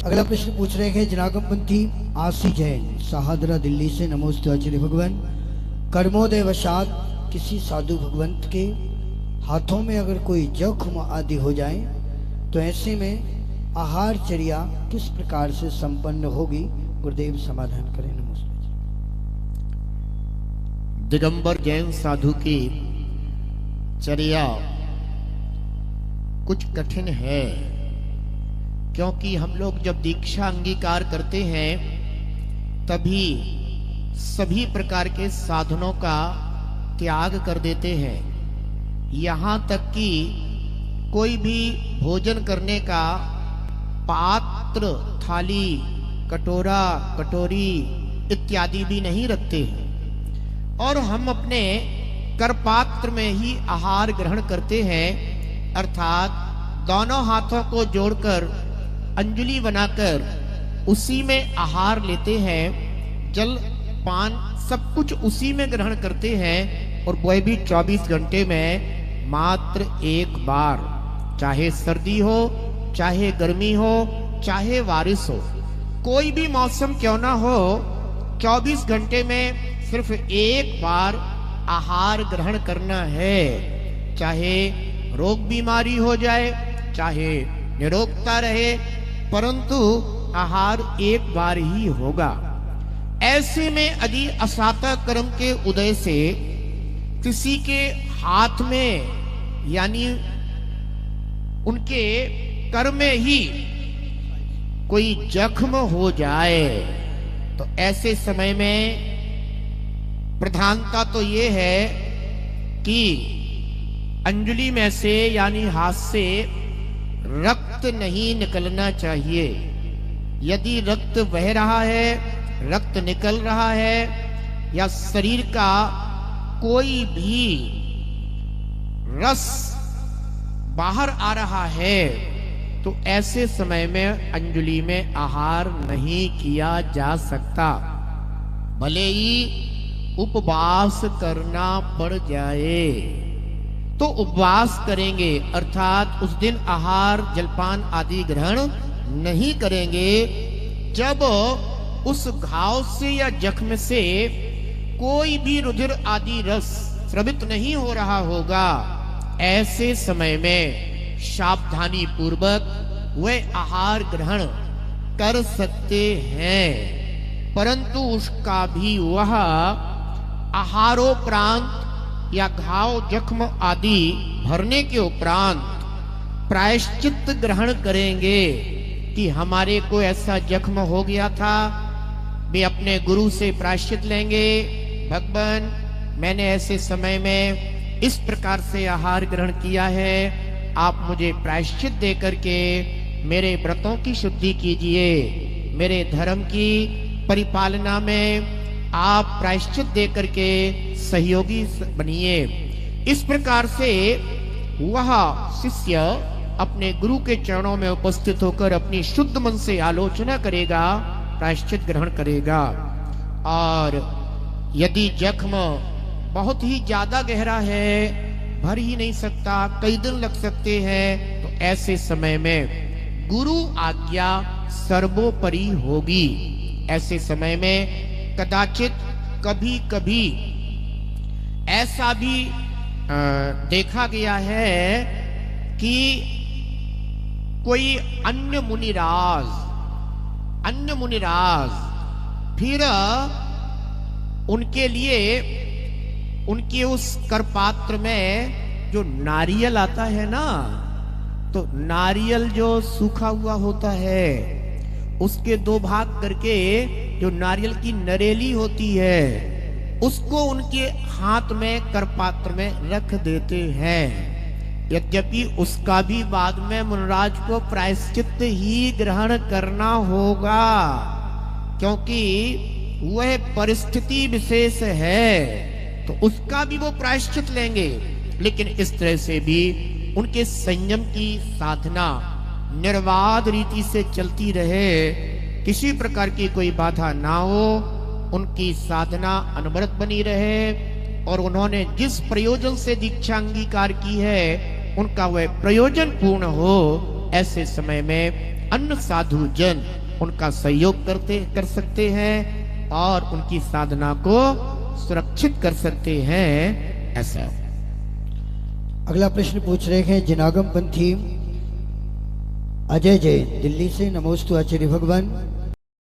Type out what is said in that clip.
अगला प्रश्न पूछ रहे हैं जनागमपंथी आसी जैन सहादरा दिल्ली से। नमोस्तु आचार्य भगवान। कर्मोदय वशात किसी साधु भगवंत के हाथों में अगर कोई जख्म आदि हो जाए तो ऐसे में आहार चर्या किस प्रकार से संपन्न होगी? गुरुदेव समाधान करें। नमस्ते। दिगंबर जैन साधु की चर्या कुछ कठिन है, क्योंकि हम लोग जब दीक्षा अंगीकार करते हैं तभी सभी प्रकार के साधनों का त्याग कर देते हैं। यहाँ तक कि कोई भी भोजन करने का पात्र, थाली, कटोरा, कटोरी इत्यादि भी नहीं रखते हैं और हम अपने करपात्र में ही आहार ग्रहण करते हैं, अर्थात दोनों हाथों को जोड़कर अंजलि बनाकर उसी में आहार लेते हैं। जल पान सब कुछ उसी में ग्रहण करते हैं और वह भी 24 घंटे में मात्र एक बार, चाहे सर्दी हो, चाहे गर्मी हो, चाहे बारिश हो, कोई भी मौसम क्यों ना हो, 24 घंटे में सिर्फ एक बार आहार ग्रहण करना है। चाहे रोग बीमारी हो जाए, चाहे निरोगता रहे, परंतु आहार एक बार ही होगा। ऐसे में यदि असाता कर्म के उदय से किसी के हाथ में यानी उनके कर्म में ही कोई जख्म हो जाए तो ऐसे समय में प्रधानता तो ये है कि अंजलि में से यानी हाथ से रक्त नहीं निकलना चाहिए। यदि रक्त बह रहा है, रक्त निकल रहा है या शरीर का कोई भी रस बाहर आ रहा है तो ऐसे समय में अंजलि में आहार नहीं किया जा सकता, भले ही उपवास करना पड़ जाए तो उपवास करेंगे, अर्थात उस दिन आहार जलपान आदि ग्रहण नहीं करेंगे। जब उस घाव से या जख्म से कोई भी रुधिर आदि रस स्रवित नहीं हो रहा होगा, ऐसे समय में सावधानी पूर्वक वह आहार ग्रहण कर सकते हैं, परंतु उसका भी वह आहारोपरांत या घाव जख्म आदि भरने के उपरांत प्रायश्चित ग्रहण करेंगे कि हमारे को ऐसा जख्म हो गया था, वे अपने गुरु से प्रायश्चित लेंगे। भगवान, मैंने ऐसे समय में इस प्रकार से आहार ग्रहण किया है, आप मुझे प्रायश्चित दे करके मेरे व्रतों की शुद्धि कीजिए, मेरे धर्म की परिपालना में आप प्रायश्चित दे करके सहयोगी बनिए। इस प्रकार से वह शिष्य अपने गुरु के चरणों में उपस्थित होकर अपनी शुद्ध मन से आलोचना करेगा, प्रायश्चित ग्रहण करेगा। और यदि जख्म बहुत ही ज्यादा गहरा है, भर ही नहीं सकता, कई दिन लग सकते हैं, तो ऐसे समय में गुरु आज्ञा सर्वोपरि होगी। ऐसे समय में कदाचित कभी कभी ऐसा भी देखा गया है कि कोई अन्य मुनिराज फिर उनके लिए उनके उस करपात्र में जो नारियल आता है ना, तो नारियल जो सूखा हुआ होता है उसके दो भाग करके जो नारियल की नरेली होती है उसको उनके हाथ में करपात्र में रख देते हैं। यद्यपि उसका भी बाद में मुनिराज को प्रायश्चित ही ग्रहण करना होगा, क्योंकि वह परिस्थिति विशेष है, तो उसका भी वो प्रायश्चित लेंगे। लेकिन इस तरह से भी उनके संयम की साधना निर्बाध रीति से चलती रहे, किसी प्रकार की कोई बाधा ना हो, उनकी साधना अनवरत बनी रहे और उन्होंने जिस प्रयोजन से दीक्षा अंगीकार की है उनका वह प्रयोजन पूर्ण हो। ऐसे समय में अन्य साधु जन उनका सहयोग कर सकते हैं और उनकी साधना को सुरक्षित कर सकते हैं। ऐसा। अगला प्रश्न पूछ रहे हैं जनागम पंथी अजय जैन दिल्ली से। नमोस्तु आचार्य भगवान।